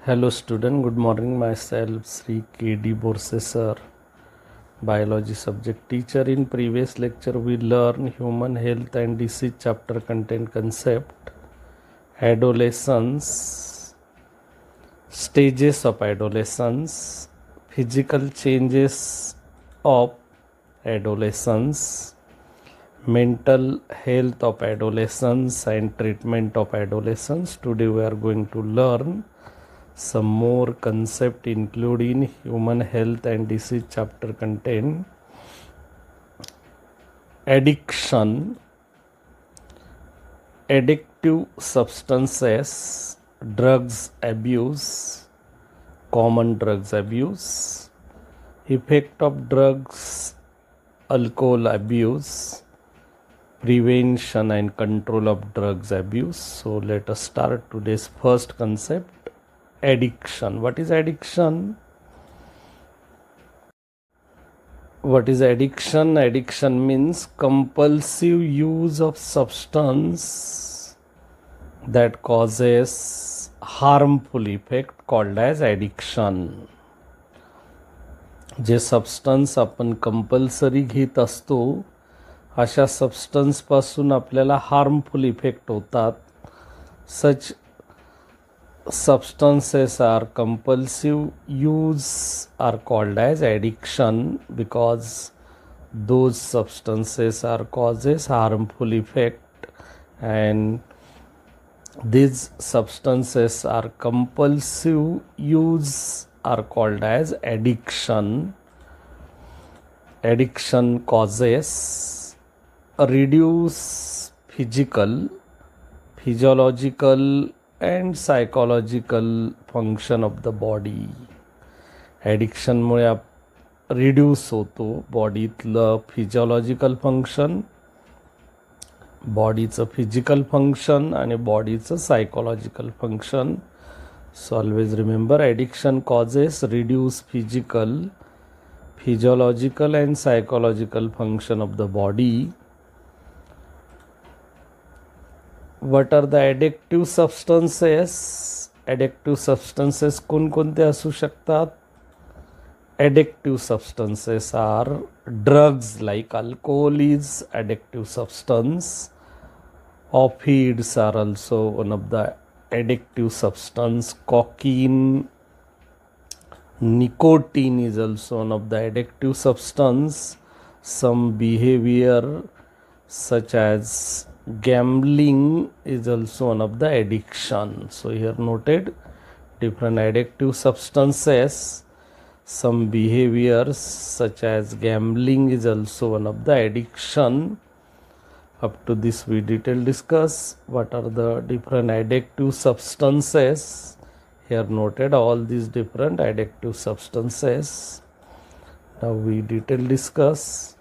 Hello student, good morning. Myself Sri K.D. Borse sir, biology subject teacher. In previous lecture we learned human health and disease chapter content concept, adolescence, stages of adolescence, physical changes of adolescence, mental health of adolescence and treatment of adolescence. Today we are going to learn some more concept including human health and disease chapter contain addiction, addictive substances, drugs abuse, common drugs abuse, effect of drugs, alcohol abuse, prevention and control of drugs abuse. So let us start today's first concept, addiction. What is addiction? What is addiction? Addiction means compulsive use of substance that causes harmful effect called as addiction. J substance आपण compulsory घेत असतो अशा substance पासून आपल्याला harmful effect होतात. सच substances are compulsive use are called as addiction because those substances are causes harmful effect, and these substances are compulsive use are called as addiction. Addiction causes reduce physiological and psychological function of the body. ॲडिक्शनमुळे reduce होतो बॉडीतलं physiological function, बॉडीचं physical function आणि बॉडीचं psychological function. So always remember, addiction causes reduce physiological and psychological function of the body. What are the addictive substances? Addictive substances कोणकोणते असू शकतात? Addictive substances are drugs like alcohol is addictive substance. Opioids are also one of the addictive substance. Cocaine, nicotine is also one of the addictive substance. Some behavior such as gambling is also one of the addiction. So here noted different addictive substances. Some behaviors such as gambling is also one of the addiction. Up to this we detail discuss what are the different addictive substances. Here noted all these different addictive substances. Now we detail discuss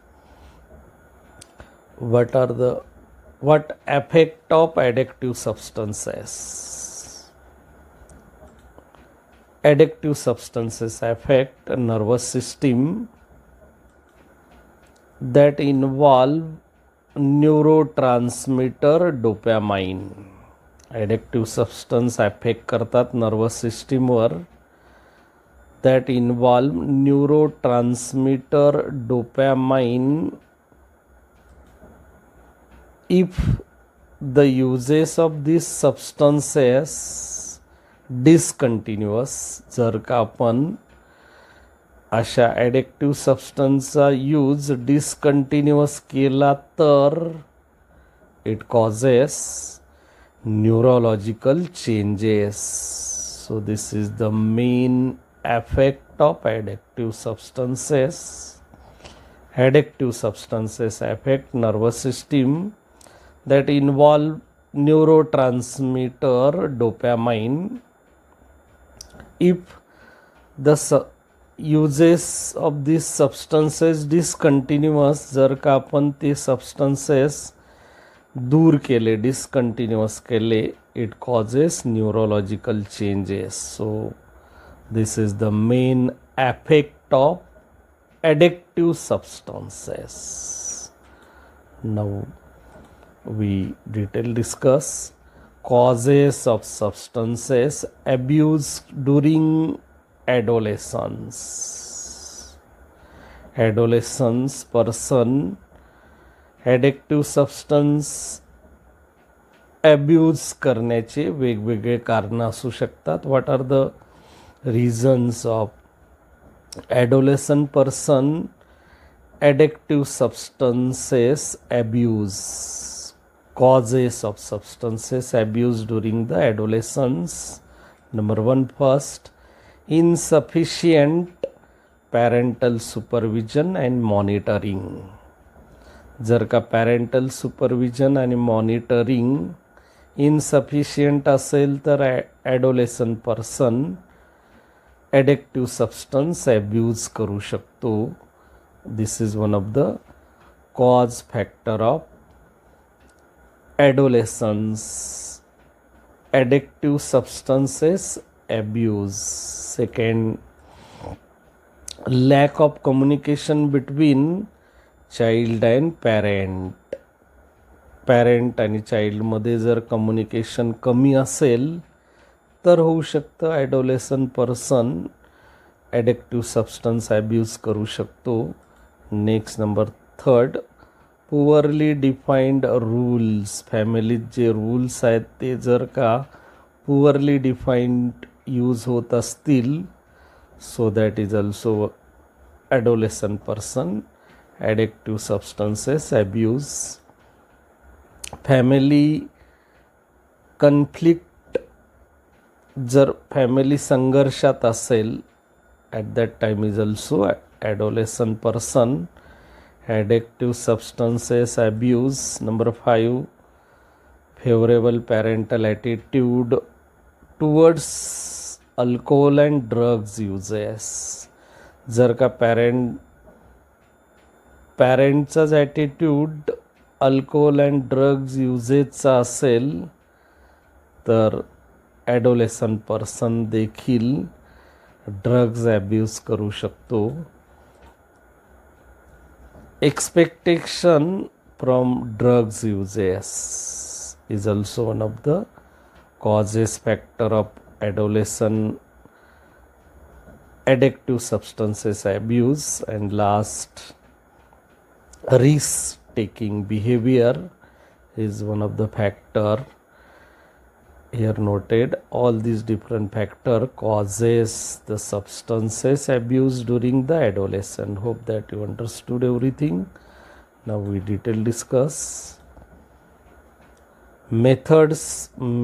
what effect of addictive substances. Addictive substances affect a nervous system that involve neurotransmitter dopamine. Addictive substance affect करतात nervous system were that involve neurotransmitter dopamine. If the uses of these substances discontinuous, जर का आपण अशा addictive सबस्टन्सचा use discontinuous केला तर it causes neurological changes. So this is the main effect of addictive substances. Addictive substances affect nervous system that involve neurotransmitter dopamine. If the uses of these substances discontinuous, जर का आपण ते substances दूर केले, discontinuous केले, it causes neurological changes. So this is the main effect of addictive substances. Now we detail discuss causes of substances abuse during adolescence. Adolescence person addictive substance abuse करण्याचे वेगवेगळे कारण असू शकतात. What are the reasons of adolescent person addictive substances abuse? Causes of substances abuse during the adolescence. Number one, first, insufficient parental supervision and monitoring. जर का parental supervision आणि monitoring insufficient असेल तर adolescent person addictive substance abuse करू शकतो. This is one of the cause factor of adolescence addictive substances abuse. Second, lack of communication between child and parent. Parent आणि चाइल्डमध्ये जर कम्युनिकेशन कमी असेल तर होऊ शकतं adolescent person addictive substance abuse करू शकतो. Next, number third, poorly defined rules. फॅमिलीत जे रूल्स आहेत ते जर का पुअरली डिफाईन्ड यूज होत असतील, so that is also adolescent person addictive substances abuse. Family conflict, जर फॅमिली संघर्षात असेल at that time is also adolescent person addictive substances abuse. Number 5, favourable parental attitude towards alcohol and drugs uses. जर का पॅरेंटचाच attitude alcohol and drugs युजेसचा असेल तर adolescent person देखील ड्रग्ज ॲब्यूज करू शकतो. Expectation from drugs uses is also one of the causes factor of adolescent addictive substances abuse. And last, risk taking behavior is one of the factor here noted. All these different factor causes the substances abuse during the adolescence. Hope that you understood everything. Now we detail discuss methods,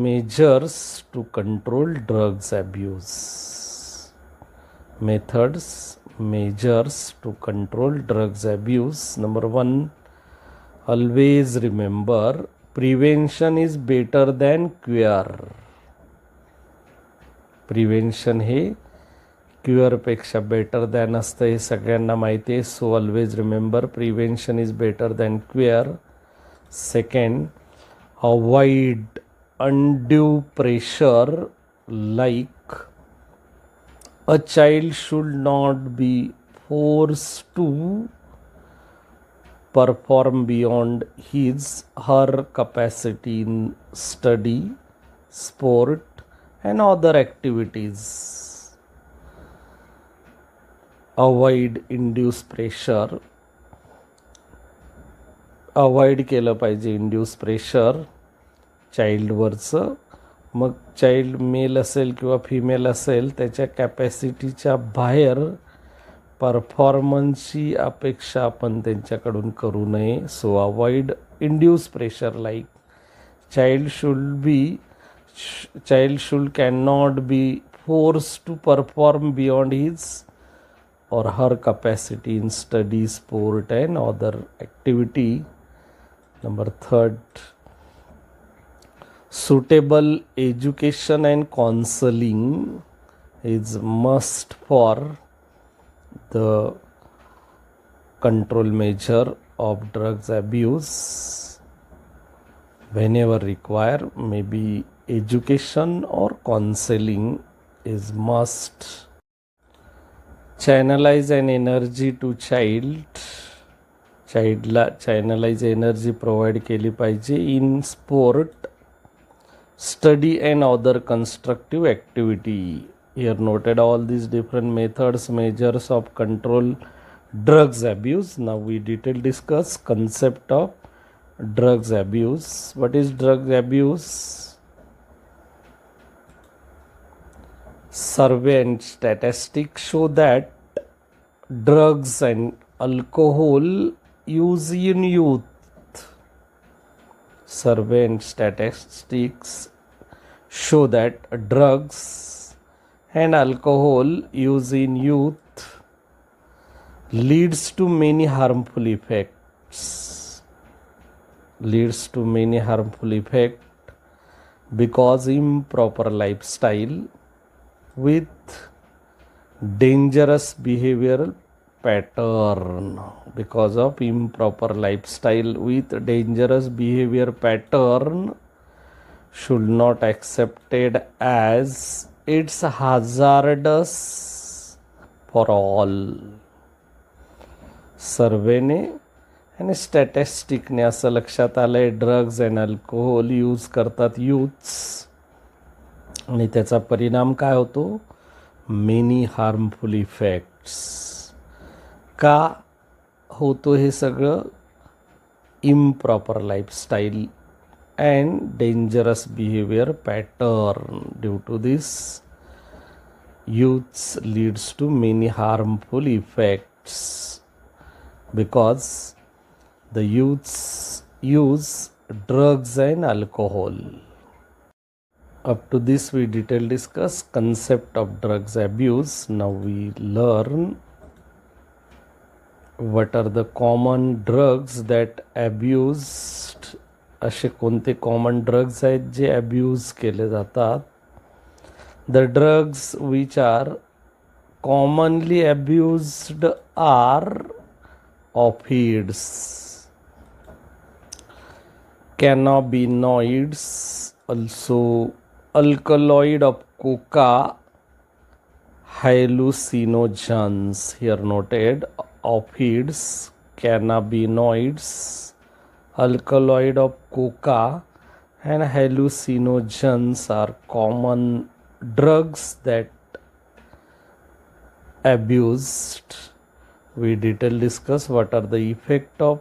measures to control drugs abuse. Methods, measures to control drugs abuse. Number 1, always remember prevention is better than cure. Prevention हे क्युअरपेक्षा better than असतं हे सगळ्यांना माहिती आहे. So always remember prevention is better than cure. Second, avoid undue pressure, like a child should not be forced to perform beyond his her capacity in study, sport and other activities. Avoid induced pressure. Avoid केलं पाहिजे induce pressure चाइल्डवरचं. मग child mail असेल किंवा female असेल त्याच्या कॅपॅसिटीच्या बाहेर परफॉर्मन्सची अपेक्षा आपण त्यांच्याकडून करू नये. So avoid induce pressure, like child should can not be force to perform beyond his or her capacity in study, sport and other activity. Number 3, suitable education and counseling is must for the control measure of drugs abuse. Whenever required, maybe education or counseling is must. Channelize an energy to child. चाइल्डला channelize energy provide केली पाहिजे in sport, study and other constructive activity. Here noted all these different methods, measures of control drugs abuse. Now we detail discuss concept of drugs abuse. What is drug abuse? Survey and statistics show that drugs and alcohol use in youth. Survey and statistics show that drugs and alcohol use in youth leads to many harmful effects. Because improper lifestyle with dangerous behavioral pattern. Because of improper lifestyle with dangerous behavior pattern should not accepted as it's hazardous for all. सर्वेने आणि स्टॅटिस्टिकने असं लक्षात आलं आहे drugs and alcohol use करतात youths आणि त्याचा परिणाम काय होतो? Many harmful effects. का होतो हे सगळं? Improper lifestyle and dangerous behaviour pattern. Due to this youths leads to many harmful effects because the youths use drugs and alcohol. Up to this we detail discuss concept of drugs abuse. Now we learn what are the common drugs that abused. असे कोणते common drugs आहेत जे abuse केले जातात? The drugs which are commonly abused are opioids, cannabinoids, also alkaloid of coca, hallucinogens. Here noted opioids, cannabinoids, alkaloid of coca and hallucinogens are common drugs that abused. We detail discuss what are the effect of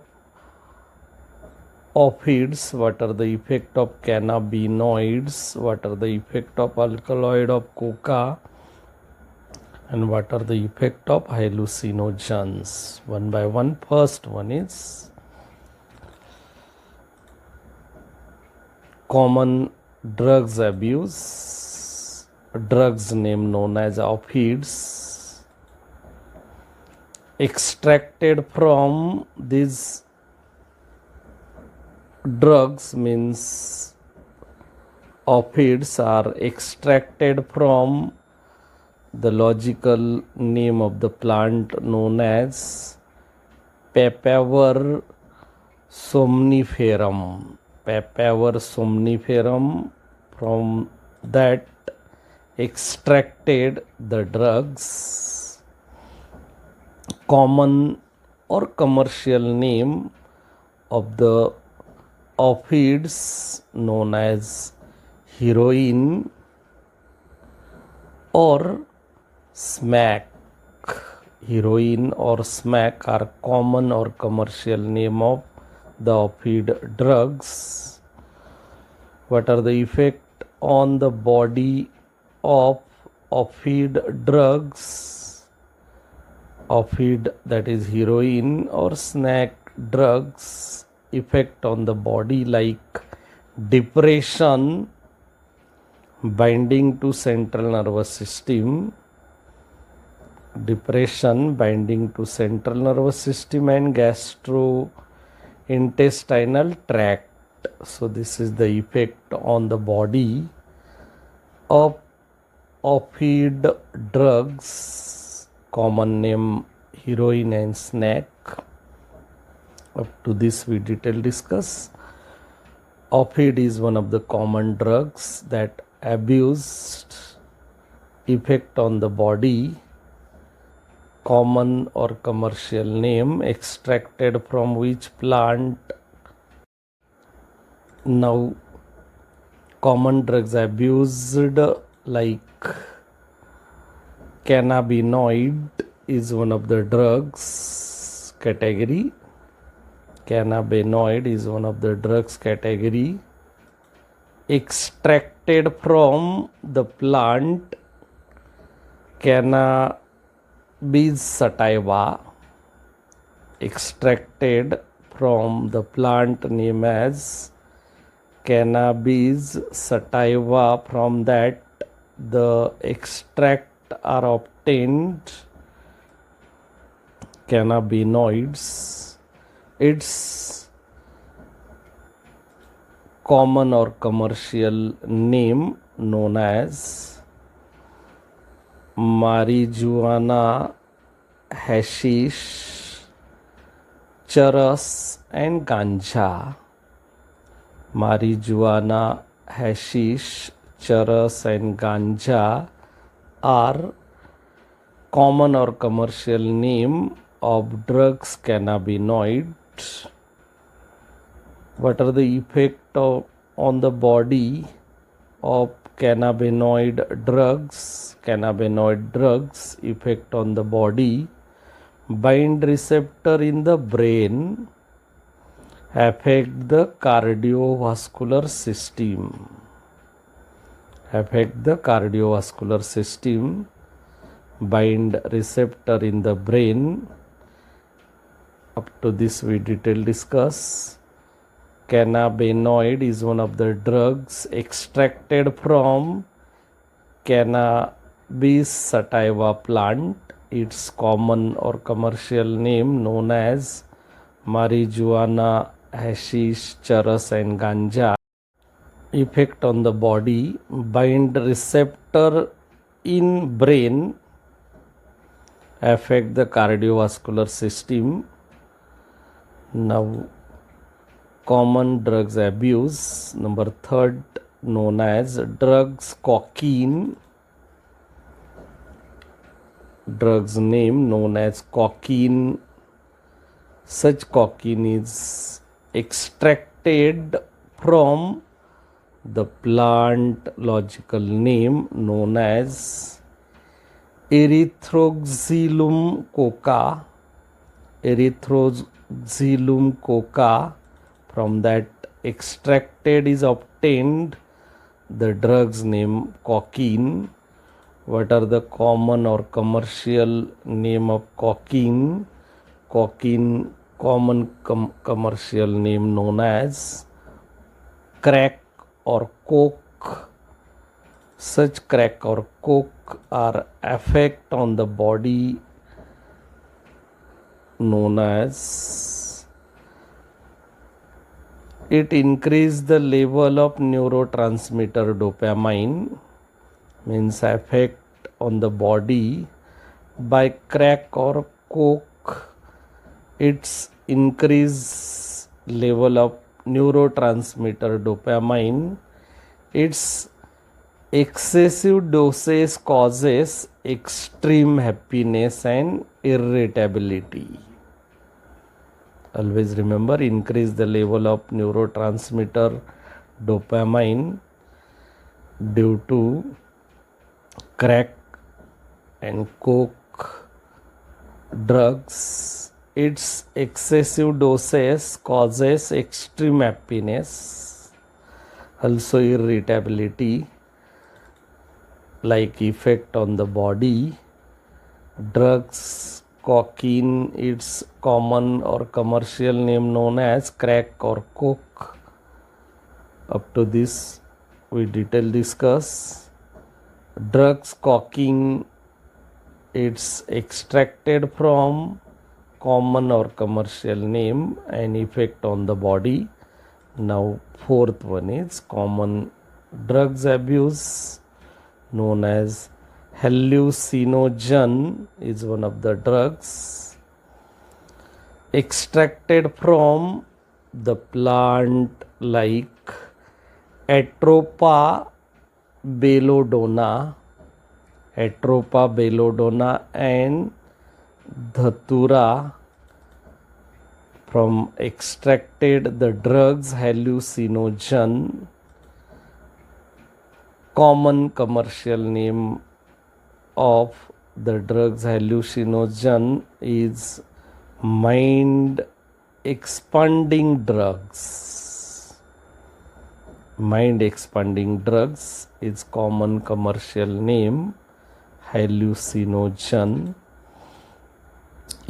opioids, what are the effect of cannabinoids, what are the effect of alkaloid of coca and what are the effect of hallucinogens. One by one. First one is common drugs abuse. Drugs name known as opioids extracted from these drugs means opioids are extracted from the logical name of the plant known as Papaver somniferum. Papaver somniferum, from that extracted the drugs. Common or commercial name of the opioids known as heroin or smack. Heroin or smack are common or commercial name of the opioid drugs. What are the effect on the body of opioid drugs? Opioid, that is heroin or snack drugs, effect on the body like depression, binding to central nervous system, and gastrointestinal tract. So this is the effect on the body of opioid drugs, common name heroin and snack. Up to this we detail discuss. Opioid is one of the common drugs that abused, effect on the body, common or commercial name, extracted from which plant? Now common drugs abused like cannabinoid is one of the drugs category. Cannabinoid is one of the drugs category extracted from the plant cannabis sativa, extracted from the plant name as cannabis sativa. From that the extract are obtained cannabinoids. Its common or commercial name known as marijuana, hashish, charas and ganja. Marijuana, hashish, charas and ganja are common or commercial name of drugs cannabinoid. What are the effect on the body of cannabinoid drugs? Cannabinoid drugs effect on the body: bind receptor in the brain, affect the cardiovascular system, bind receptor in the brain. Up to this we detail discuss. Cannabinoid is one of the drugs extracted from cannabis sativa plant. Its common or commercial name known as marijuana, hashish, charas and ganja. Effect on the body: bind receptor in brain, affect the cardiovascular system. Now common drugs abuse. Number third, known as drugs cocaine. Drugs name known as cocaine. Such cocaine is extracted from the plant logical name known as Erythroxylum coca. Erythroxylum coca. From that extracted is obtained the drugs name cocaine. What are the common or commercial name of cocaine? Cocaine common commercial name known as crack or coke. Such crack or coke are effect on the body known as it increase the level of neurotransmitter dopamine. Means effect on the body by crack or coke. Its increase level of neurotransmitter dopamine. Its excessive dosage causes extreme happiness and irritability. Always remember, increase the level of neurotransmitter dopamine due to crack and coke drugs. Its excessive dosage causes extreme happiness, also irritability, like effect on the body. Drugs cocaine, its common or commercial name known as crack or coke. Up to this we detail discuss. Drugs cocaine, it's extracted from common or commercial name and effect on the body. Now fourth one is common drugs abuse known as hallucinogen is one of the drugs extracted from the plant like Atropa belladonna and Dhatura. From extracted the drugs hallucinogen common commercial name of the drugs hallucinogen is mind expanding drugs. Mind expanding drugs is common commercial name hallucinogen.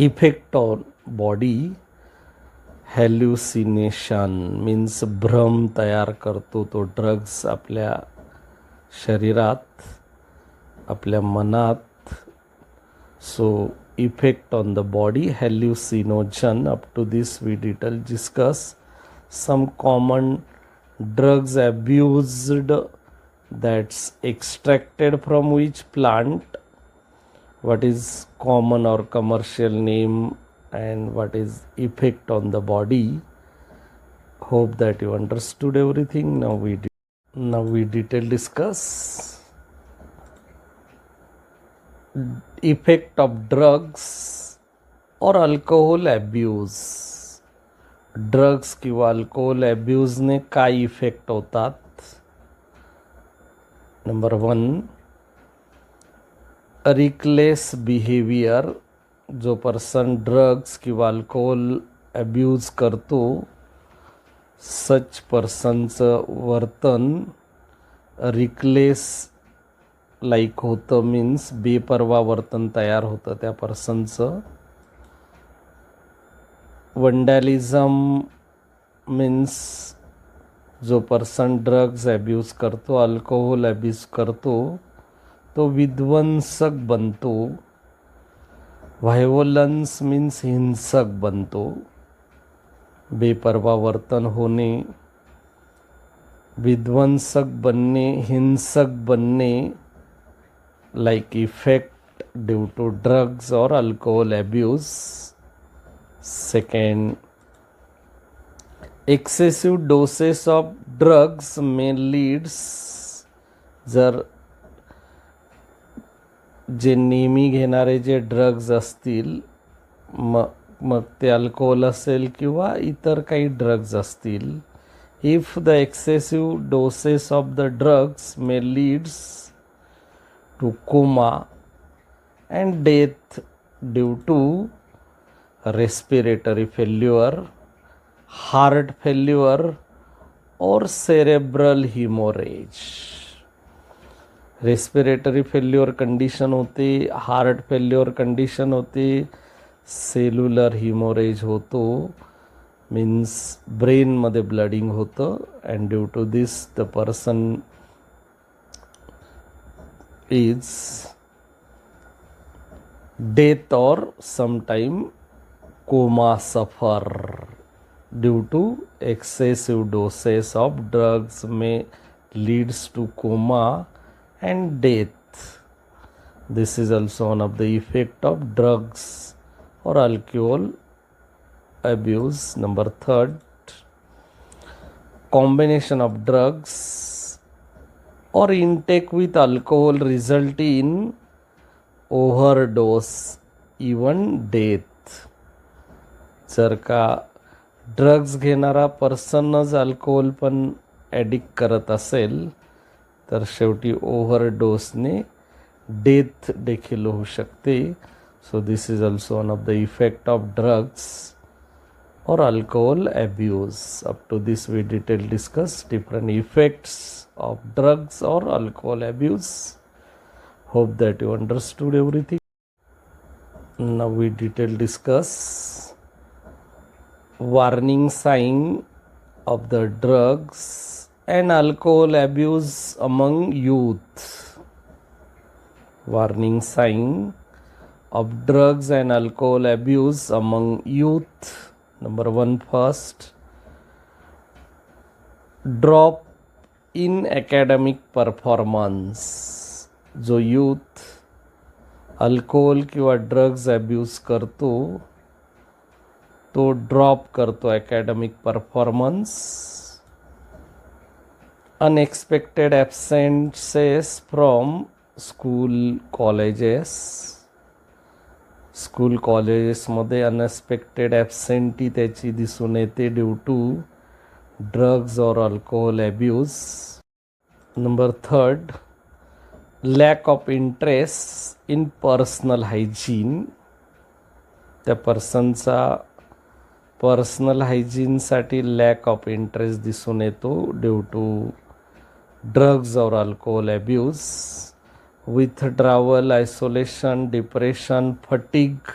Effect on body, hallucination means भ्रम तयार करतो तो drugs आपल्या शरीरात, आपल्या मनात. So effect on the body, hallucinogen. Up to this we detail discuss some common drugs abused that's extracted from which plant, what is common or commercial name, and what is effect on the body. Hope that you understood everything. Now we detail discuss effect of drugs or alcohol abuse. Drugs किंवा alcohol अब्यूजने काय effect होतात. Number 1, reckless behaviour. जो person drugs किंवा alcohol abuse करतो such पर्सनचं वर्तन रिकलेस like होतं, means बेपर्वा वर्तन तयार होतं त्या पर्सनचं. वंडॅलिझम मीन्स जो पर्सन ड्रग्स अब्यूज करतो, अल्कोहोल अब्यूज करतो, तो विध्वंसक बनतो. व्हायोलन्स मीन्स हिंसक बनतो. बेपर्वा वर्तन होणे, विध्वंसक बनणे, हिंसक बनणे, like effect due to drugs और alcohol abuse. Second, excessive doses of drugs may leads. जर जे नेहमी घेणारे जे ड्रग्ज असतील, मग ते अल्कोहोल असेल किंवा इतर काही ड्रग्ज असतील, if the excessive doses of the drugs may leads to coma and death due to respiratory failure, heart failure और cerebral haemorrhage. Respiratory failure condition होते, हार्ट फेल्युअर कंडिशन होते, सेल्युलर हिमोरेज होतो, means ब्रेनमध्ये bleeding होतं. And due to this the person is death और sometime coma suffer due to excessive doses of drugs में leads to coma and death. This is also one of the effect of drugs or alcohol abuse. Number 3, combination of drugs or intake with alcohol result in overdose, even death. जर का drugs घेणारा पर्सनच alcohol पण addict करत असेल तर शेवटी ओव्हरडोसने death देखील होऊ शकते. So this is also one of the effect of drugs और alcohol abuse. Up to this we detail discuss different effects of drugs और alcohol abuse. Hope that you understood everything. Now we detail discuss warning sign of the drugs and alcohol abuse among youth. Warning sign of drugs and alcohol abuse among youth. Number 1, first, drop in academic performance. जो youth alcohol किंवा drugs abuse करतो तो drop करतो academic performance. Unexpected absences from school colleges. School कॉलेजेसमध्ये unexpected absentee त्याची दिसून येते due to drugs और alcohol abuse. Number third, lack of interest in personal hygiene. त्या पर्सनचा पर्सनल हायजीनसाठी लॅक ऑफ इंटरेस्ट दिसून येतो ड्यू टू ड्रग्ज और alcohol abuse, withdrawal, isolation, depression, fatigue,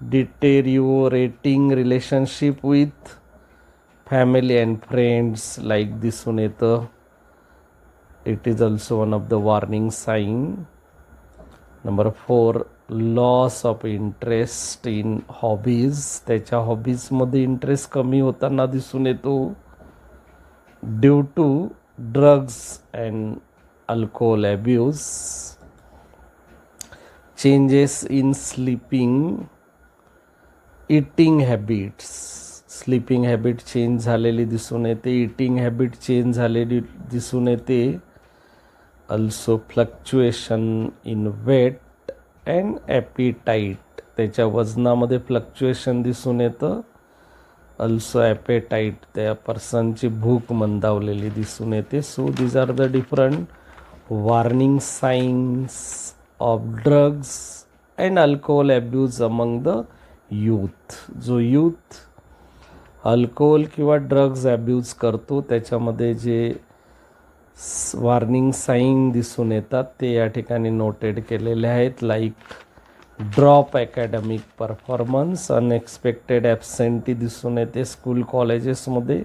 deteriorating relationship with family and friends like दिसून येतं. It is also one of the warning sign. Number 4, loss of interest in hobbies. त्याच्या हॉबीजमध्ये interest कमी होताना दिसून येतो due to drugs and alcohol abuse. Changes in sleeping, eating habits. Sleeping habit change झालेली दिसून येते, इटिंग हॅबिट चेंज झालेली दिसून येते. Also fluctuation in weight and appetite. त्याच्या वजनामध्ये फ्लक्च्युएशन दिसून येतं. अल्सो ॲपेटाईट, त्या पर्सनची भूक मंदावलेली दिसून येते. So these are the different warning signs of drugs and alcohol abuse among the youth. जो यूथ अल्कोहोल किंवा ड्रग्ज अब्यूज करतो त्याच्यामध्ये जे वॉर्निंग साईन दिसून येतात ते या ठिकाणी नोटेड केलेले आहेत. Like drop academic performance, unexpected absentee दिसून येते स्कूल कॉलेजेसमध्ये.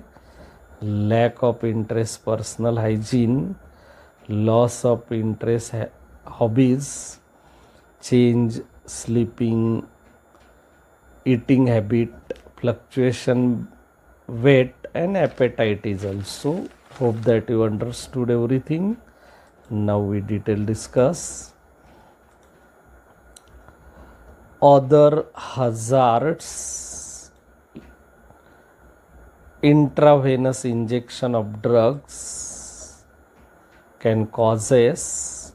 Lack of interest personal hygiene, loss of interest hobbies, change sleeping eating habit, fluctuation weight and appetite is also. Hope that you understood everything. Now we detail discuss other hazards. Intravenous injection of drugs can causes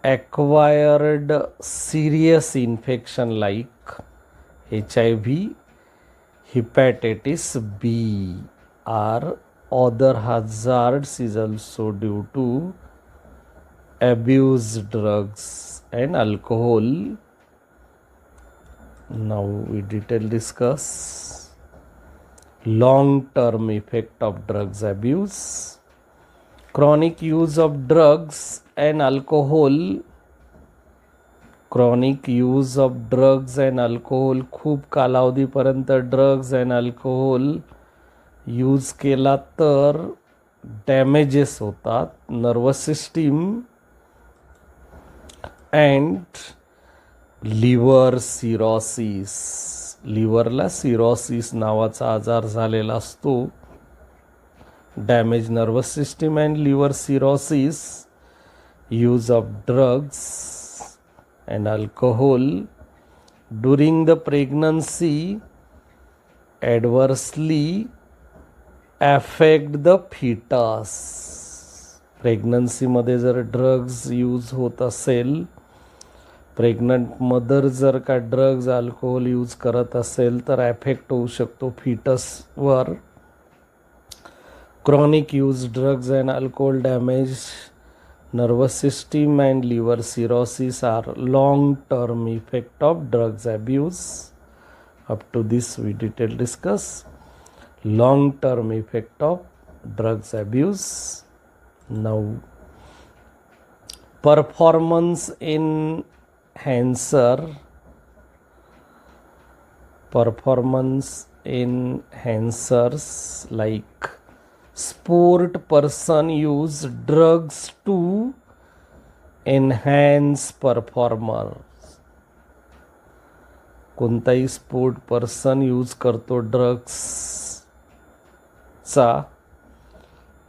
acquired serious infection like HIV, hepatitis B, or other hazards is also due to abuse drugs and alcohol. Now we detail discuss long-term effect of drugs abuse. Chronic use of drugs and alcohol. Chronic use of drugs and alcohol, खूप कालावधीपर्यंत drugs and alcohol use केला तर damages होतात. Nervous system and liver cirrhosis. लिव्हरला cirrhosis नावाचा आजार झालेला असतो. Damage nervous system and liver cirrhosis, use of drugs and alcohol during the pregnancy adversely affect the fetus. Pregnancy मध्ये जर ड्रग्ज यूज होत असेल, प्रेग्नंट मदर जर का ड्रग्ज अल्कोहोल यूज करत असेल तर ॲफेक्ट होऊ शकतो फिटसवर. Chronic use drugs and alcohol damage nervous system and liver cirrhosis are long-term effect of drugs abuse. Up to this we detail discuss long-term effect of drugs abuse. Now performance enhancer. Performance enhancers like sport person use drugs to enhance performance. कोणताही sport person use करतो ड्रग्सचा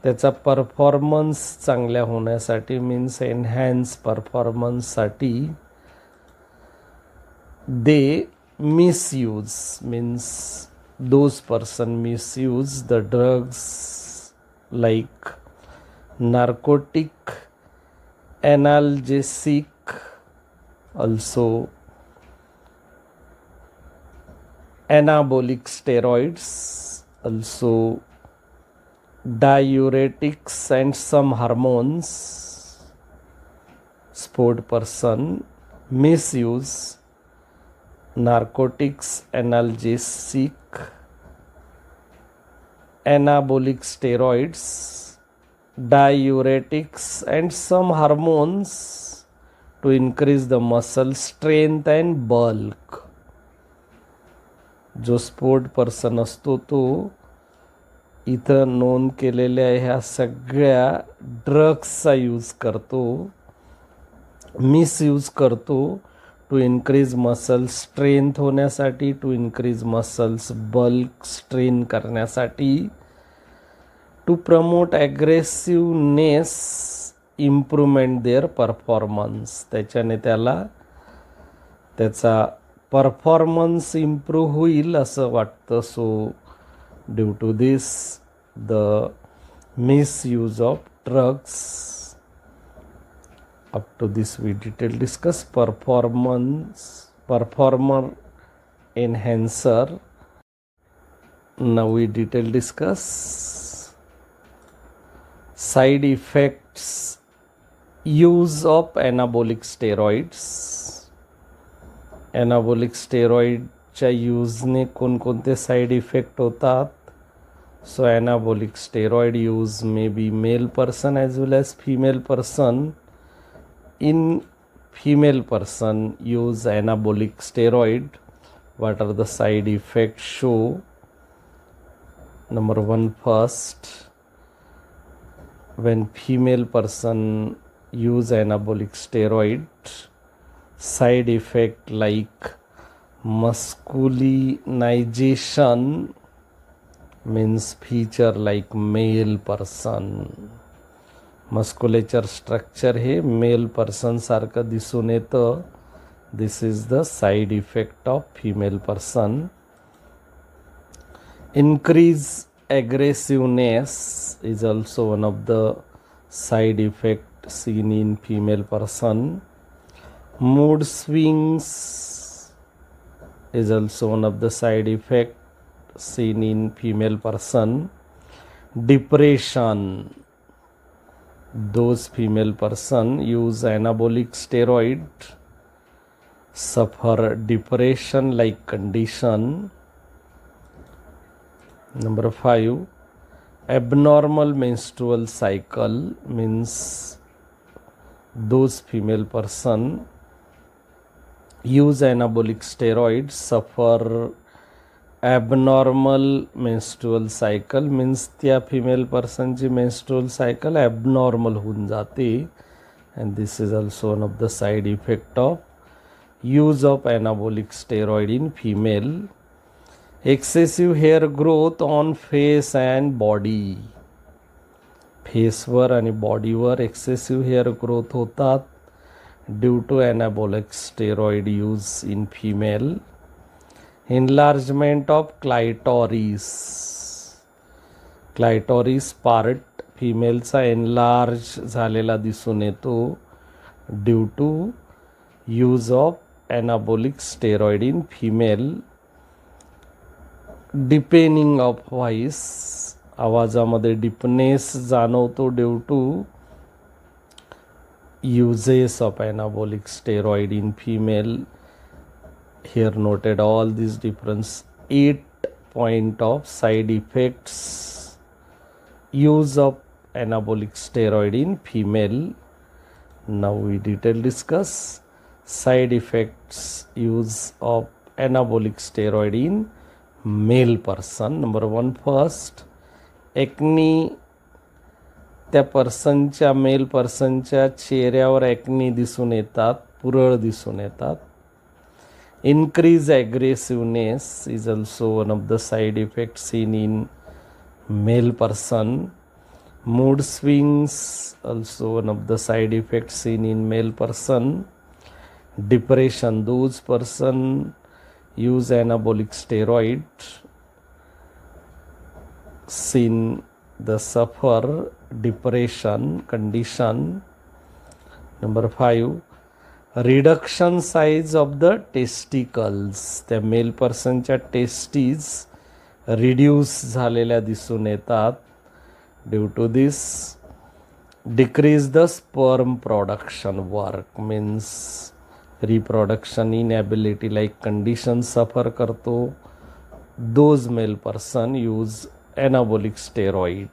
त्याचा performance चांगल्या होण्यासाठी, means enhance परफॉर्मन्ससाठी they misuse, means those person misuse the drugs like narcotic, analgesic, also anabolic steroids, also diuretics and some hormones, sport person, misuse narcotics, analgesic, anabolic steroids, diuretics and some hormones to increase the muscle strength and bulk. जो sport person असतो तो इथं नोंद केलेल्या ह्या सगळ्या ड्रग्सचा use करतो, मिसयूज करतो टू इन्क्रीज मसल स्ट्रेंथ होण्यासाठी, to increase muscles bulk strain करण्यासाठी, to promote aggressiveness, improvement their performance. त्याच्याने त्याचा परफॉर्मन्स इम्प्रूव्ह होईल असं वाटतं. So due to this the misuse of drugs. Up to this we detail discuss performer enhancer. Now we detail discuss side effects use of anabolic steroids. Anabolic steroid च्या यूजने कोणकोणते side effect होतात. So anabolic steroid use may be male person as well as female person. In female person use anabolic steroid, what are the side effects show? Number one, first, when female person use anabolic steroid, side effect like masculinization, means feature like male person. Musculature structure हे male person सारखं दिसून येतं. This is the side effect of female person. Increase aggressiveness is also one of the side effect seen in female person. Mood swings is also one of the side effect seen in female person. Depression, those female person use anabolic steroid suffer depression like condition. Number 5, abnormal menstrual cycle, means those female person use anabolic steroids suffer abnormal menstrual cycle, means त्या female पर्सनची menstrual cycle abnormal होऊन जाते. and this is also one of the side effect of use of anabolic steroid in female. Excessive hair growth on face and body, फेसवर आणि बॉडीवर excessive hair growth होतात due to anabolic steroid use in female. Enlargement of clitoris, clitoris part फिमेलचा enlarge झालेला दिसून येतो due to use of anabolic steroid in female. Deepening of voice, आवाजामध्ये deepness जाणवतो due to uses of anabolic steroid in female. Here noted all these different 8 point of side effects use of anabolic steroid in female. Now we detail discuss side effects use of anabolic steroid in male person. Number 1, first, acne. त्या पर्सनच्या mail पर्सनच्या चेहऱ्यावर ॲक्नी दिसून येतात, पुरळ दिसून येतात. Increase aggressiveness is also one of the side effect seen in male person. Mood swings also one of the side effect seen in male person. Depression, those person use anabolic steroid seen the suffer depression condition. Number 5, reduction size of the testicles. त्या mail पर्सनच्या testes reduce झालेल्या दिसून येतात Due to this, decrease the sperm production work, means reproduction inability like condition suffer करतो, those male person use anabolic steroid,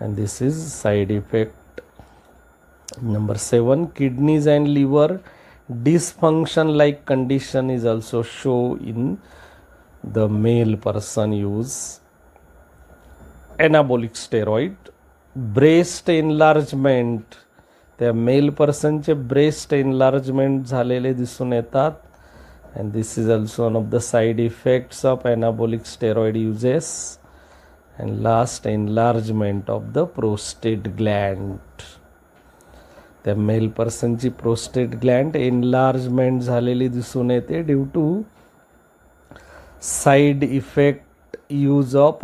and this is side effect. Number 7, kidneys and liver dysfunction like condition is also show in the male person use anabolic steroid. Breast enlargement, त्या mail पर्सनचे breast enlargement झालेले दिसून येतात, and this is also one of the side effects of anabolic steroid uses. And last, enlargement of the prostate gland, त्या male पर्सनची prostate gland enlargement झालेली दिसून येते due to side effect use of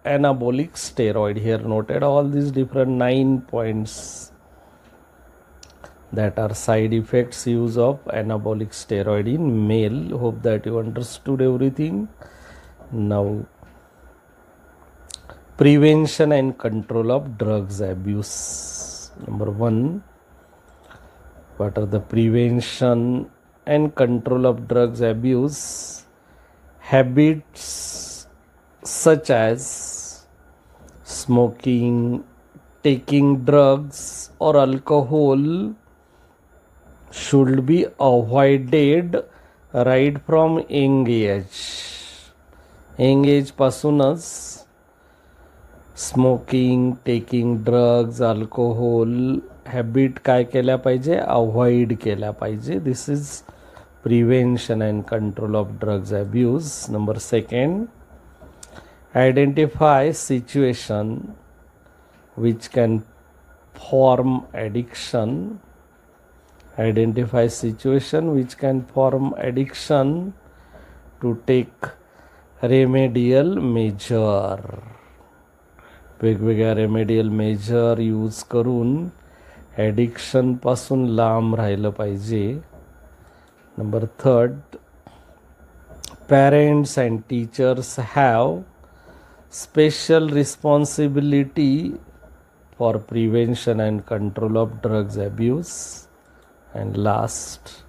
anabolic steroid. Here noted all these different 9 points that are side effects use of anabolic steroid in male. Hope that you understood everything. Now, prevention and control of drugs abuse. Number 1, what are the prevention and control of drugs abuse? Habits such as smoking, taking drugs or alcohol should be avoided right from young age. Young age पासूनच smoking, taking drugs, alcohol habit काय केल्या पाहिजे, avoid केल्या पाहिजे. This is prevention and control of drugs abuse. Number 2, identify situation which can form addiction. Identify situation which can form addiction to take remedial measure. वेगवेगळ्या remedial major use करून addiction पासून लांब राहिलं पाहिजे. Number 3, parents and teachers have special responsibility for prevention and control of drugs abuse. And last,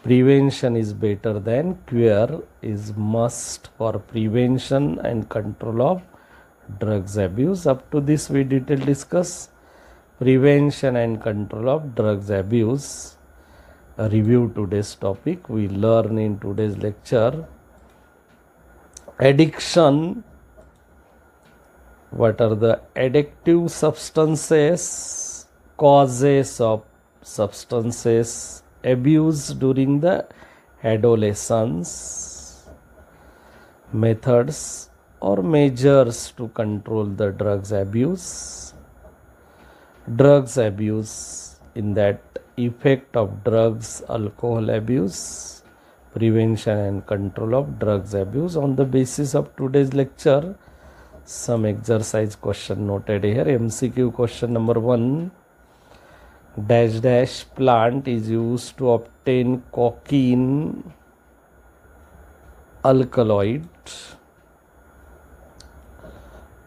prevention is better than cure is must for prevention and control of drugs abuse. Up to this we detail discuss prevention and control of drugs abuse. Review today's topic. We learn in today's lecture addiction. What are the addictive substances, causes of substances abuse during the adolescence, methods or measures to control the drugs abuse. Drugs abuse, in that effect of drugs, alcohol abuse, prevention and control of drugs abuse. On the basis of today's lecture, some exercise question noted here. MCQ question number 1, dash dash plant is used to obtain cocaine alkaloid.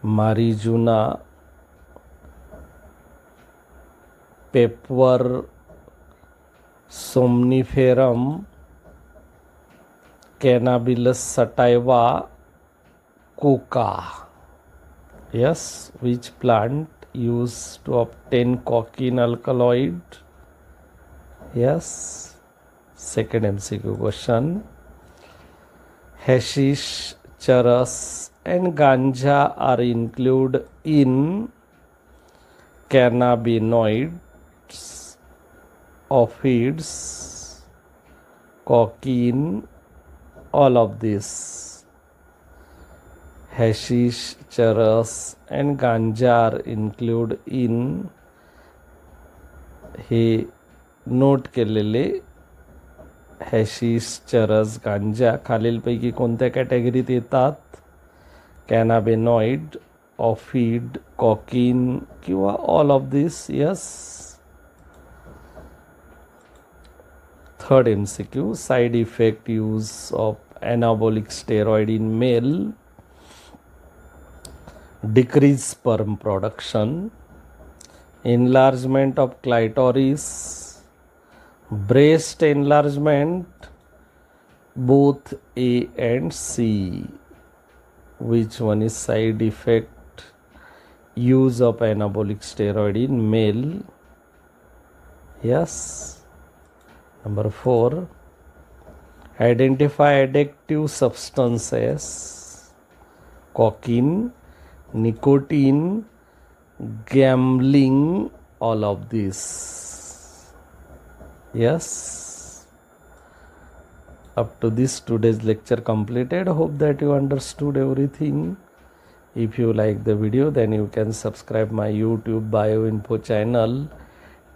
Marijuana, Pepper somniferum, Cannabis sativa, coca. Yes, which plant used to obtain cocaine alkaloid? Yes. Second MCQ question, hashish, charas and ganja are included in cannabinoids, opioids, cocaine, all of this. Hashish, charas and ganja are included in, हे note केलेले hashish, चरस, गांजा खालीलपैकी कोणत्या कॅटेगरीत येतात? कॅनाबिनॉइड, ऑफिड, कॉकीन किंवा all of this? Yes. Third MCQ, side effect use of anabolic steroid in male. decrease sperm production, enlargement of clitoris, breast enlargement, both A and C. Which one is side effect? Use of anabolic steroid in male. Yes. Number 4. Identify addictive substances. Cocaine, nicotine, gambling, all of this. Yes. Up to this today's lecture completed. Hope that you understood everything. If you like the video, then you can subscribe my YouTube BioInfo channel.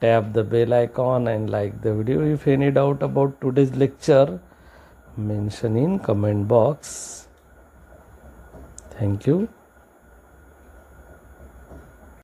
Tap the bell icon and like the video. If any doubt about today's lecture, mention in comment box. Thank you.